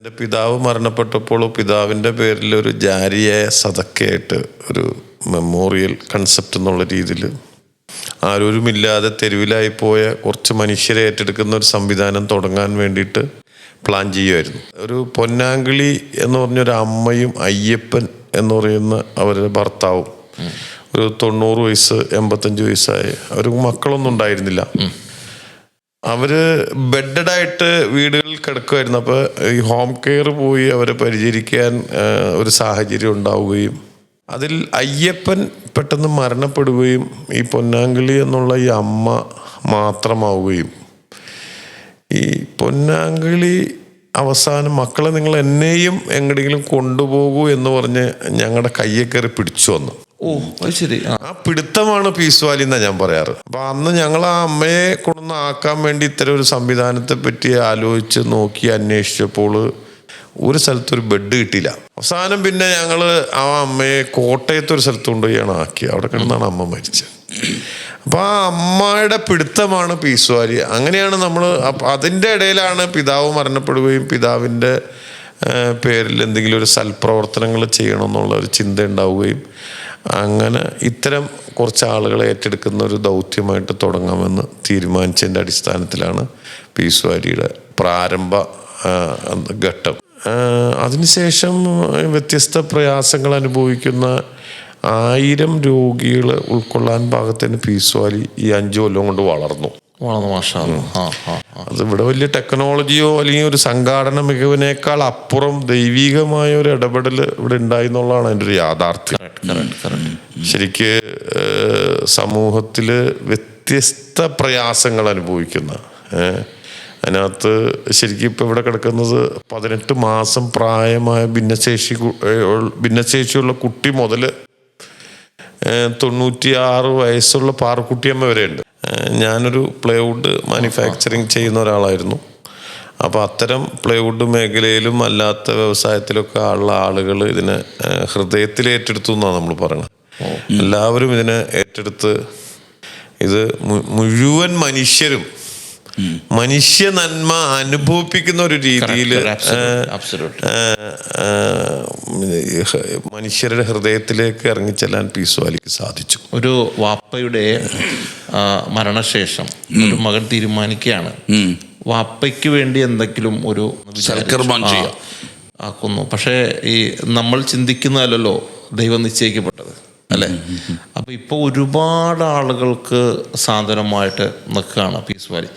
എൻ്റെ പിതാവ് മരണപ്പെട്ടപ്പോൾ പിതാവിൻ്റെ പേരിൽ ഒരു ജാരിയായ സദക്കയായിട്ട് ഒരു മെമ്മോറിയൽ കൺസെപ്റ്റ് എന്നുള്ള രീതിയിൽ ആരോരുമില്ലാതെ തെരുവിലായി പോയ കുറച്ച് മനുഷ്യരെ ഏറ്റെടുക്കുന്ന ഒരു സംവിധാനം തുടങ്ങാൻ വേണ്ടിയിട്ട് പ്ലാൻ ചെയ്യുമായിരുന്നു. ഒരു പൊന്നാങ്കിളി എന്ന് പറഞ്ഞൊരു അമ്മയും അയ്യപ്പൻ എന്ന് പറയുന്ന അവരുടെ ഭർത്താവും ഒരു 90 വയസ്സ് 85 വയസ്സായി അവർക്ക് മക്കളൊന്നും ഉണ്ടായിരുന്നില്ല. അവര് ബെഡഡായിട്ട് വീടുകളിൽ കിടക്കുമായിരുന്നു. അപ്പോൾ ഈ ഹോം കെയർ പോയി അവരെ പരിചരിക്കാൻ ഒരു സാഹചര്യം ഉണ്ടാവുകയും അതിൽ അയ്യപ്പൻ പെട്ടെന്ന് മരണപ്പെടുകയും ഈ പൊന്നാങ്കിളി എന്നുള്ള ഈ അമ്മ മാത്രമാവുകയും ഈ പൊന്നാങ്കിളി അവസാനം മക്കളെ നിങ്ങൾ എന്നെയും എങ്ങടെയെങ്കിലും കൊണ്ടുപോകൂ എന്ന് പറഞ്ഞ് ഞങ്ങളുടെ കയ്യെ കയറി പിടിച്ചു വന്നു. ശരി. ആ പിടുത്തമാണ് പീസ് വാലി എന്നാ ഞാൻ പറയാറ്. അപ്പൊ അന്ന് ഞങ്ങൾ ആ അമ്മയെ കൊണ്ടൊന്ന് ആക്കാൻ വേണ്ടി ഇത്തരം ഒരു സംവിധാനത്തെ പറ്റി ആലോചിച്ച് നോക്കി അന്വേഷിച്ചപ്പോൾ ഒരു സ്ഥലത്തൊരു ബെഡ് കിട്ടിയില്ല. അവസാനം പിന്നെ ഞങ്ങൾ ആ അമ്മയെ കോട്ടയത്തൊരു സ്ഥലത്ത് കൊണ്ടുപോയാണ് ആക്കി. അവിടെ കിടന്നാണ് അമ്മ മരിച്ചത്. അപ്പൊ ആ അമ്മയുടെ പിടുത്തമാണ് പീസ് വാലി. അങ്ങനെയാണ് നമ്മൾ അതിൻ്റെ ഇടയിലാണ് പിതാവ് മരണപ്പെടുകയും പിതാവിൻ്റെ പേരിൽ എന്തെങ്കിലും ഒരു സൽപ്രവർത്തനങ്ങൾ ചെയ്യണമെന്നുള്ള ഒരു ചിന്ത ഉണ്ടാവുകയും അങ്ങനെ ഇത്തരം കുറച്ച് ആളുകളെ ഏറ്റെടുക്കുന്ന ഒരു ദൗത്യമായിട്ട് തുടങ്ങാമെന്ന് തീരുമാനിച്ചതിൻ്റെ അടിസ്ഥാനത്തിലാണ് പീസ് വാലിയുടെ പ്രാരംഭ ഘട്ടം. അതിനുശേഷം വ്യത്യസ്ത പ്രയാസങ്ങൾ അനുഭവിക്കുന്ന 1000 രോഗികളെ ഉൾക്കൊള്ളാൻ പാകത്തിന് പീസ് വാലി ഈ 5 കൊല്ലം കൊണ്ട് വളർന്നു. അത് ഇവിടെ വലിയ ടെക്നോളജിയോ അല്ലെങ്കിൽ ഒരു സംഘാടന മികവിനേക്കാൾ അപ്പുറം ദൈവികമായ ഒരു ഇടപെടൽ ഇവിടെ ഉണ്ടായി എന്നുള്ളതാണ് അതിൻ്റെ ഒരു യാഥാർത്ഥ്യം. ശരിക്ക് സമൂഹത്തില് വ്യത്യസ്ത പ്രയാസങ്ങൾ അനുഭവിക്കുന്ന അതിനകത്ത് ശരിക്കും ഇപ്പം ഇവിടെ കിടക്കുന്നത് 18 മാസം പ്രായമായ ഭിന്നശേഷിയുള്ള കുട്ടി മുതൽ 96 വയസ്സുള്ള പാറക്കുട്ടിയമ്മ വരെയുണ്ട്. ഞാനൊരു പ്ലൈവുഡ് മാനുഫാക്ചറിങ് ചെയ്യുന്ന ഒരാളായിരുന്നു. അപ്പോൾ അത്തരം പ്ലൈവുഡ് മേഖലയിലും അല്ലാത്ത വ്യവസായത്തിലൊക്കെ ഉള്ള ആളുകൾ ഇതിനെ ഹൃദയത്തിൽ ഏറ്റെടുത്തു എന്നാണ് നമ്മൾ പറയുന്നത്. എല്ലാവരും ഇതിനെ ഏറ്റെടുത്ത് ഇത് മുഴുവൻ മനുഷ്യരും മനുഷ്യ നന്മ അനുഭവിപ്പിക്കുന്ന ഒരു രീതിയിൽ മനുഷ്യരുടെ ഹൃദയത്തിലേക്ക് ഇറങ്ങിച്ചെല്ലാൻ പീസ് വാലിക്ക് സാധിച്ചു. ഒരു വാപ്പയുടെ മരണശേഷം ഒരു മകൻ തീരുമാനിക്കുകയാണ് വാപ്പയ്ക്ക് വേണ്ടി എന്തെങ്കിലും ഒരു സൽക്കർമ്മം ആക്കുന്നു. പക്ഷേ ഈ നമ്മൾ ചിന്തിക്കുന്നതല്ലോ ദൈവം നിശ്ചയിക്കപ്പെട്ടത് അല്ലേ? അപ്പൊ ഇപ്പൊ ഒരുപാട് ആളുകൾക്ക് സാന്ത്വനമായിട്ട് നിൽക്കുകയാണ് പീസ് വാലി.